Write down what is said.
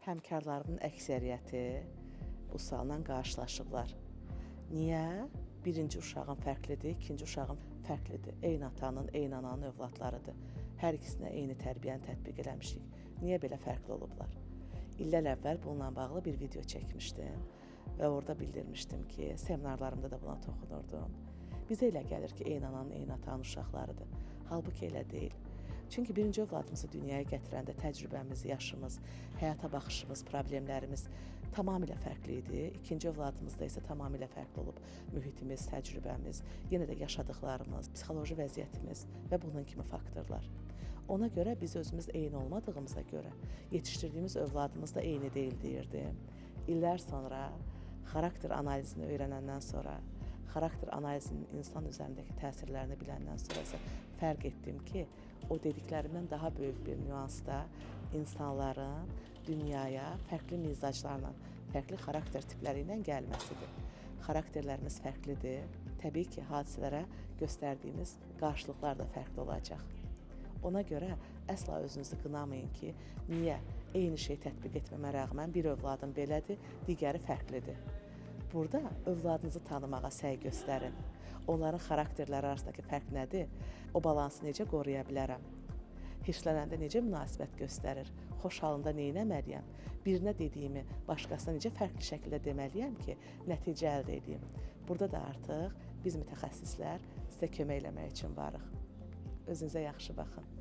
həmkarlarımın əksəriyyəti bu sualla qarşılaşıblar. Niyə? Birinci uşağın fərqlidir, ikinci uşağın fərqlidir. Eyni atanın, eyni ananın övladlarıdır. Hər ikisinə eyni tərbiyəni tətbiq eləmişik. Niyə belə fərqli olublar? İllər əvvəl bununla bağlı bir video çəkmişdim və orada bildirmişdim ki, seminarlarımda da buna toxunurdum. Bizə elə gəlir ki, eyni ananın, eyni atanın uşaqlarıdır. Halbuki elə deyil. Çünki birinci övladımızı dünyaya gətirəndə təcrübəmiz, yaşımız, həyata baxışımız, problemlərimiz tamamilə fərqli idi. İkinci övladımızda isə tamamilə fərqli olub mühitimiz, təcrübəmiz, yenə də yaşadıqlarımız, psixoloji vəziyyətimiz və bunun kimi faktorlar. Ona görə biz özümüz eyni olmadığımıza görə yetişdirdiyimiz övladımız da eyni deyil deyirdim. İllər sonra xarakter analizini öyrənəndən sonra, xarakter analizinin insan üzərindəki təsirlərini biləndən sonra isə fərq etdim ki, o dediklərimdən daha böyük bir nüansda insanların dünyaya fərqli mizaclarla, fərqli xarakter tipləri ilə gəlməsidir. Xarakterlərimiz fərqlidir. Təbii ki, hadisələrə göstərdiyimiz qarşılıqlar da fərqli olacaq. Ona görə əsla özünüzü qınamayın ki, niyə eyni şey tətbiq etməmə rəğmən bir övladım belədir, digəri fərqlidir. Burada övladınızı tanımağa səy göstərin. Onların xarakterləri arasındakı fərq nədir? O balansı necə qoruya bilərəm? Hirslənəndə necə münasibət göstərir? Xoş halında neynəməliyəm? Birinə dediyimi başqasına necə fərqli şəkildə deməliyəm ki, nəticə əldə edeyim? Burada da artıq biz mütəxəssislər sizə kömək eləmək üçün varıq. Özünüzə yaxşı baxın.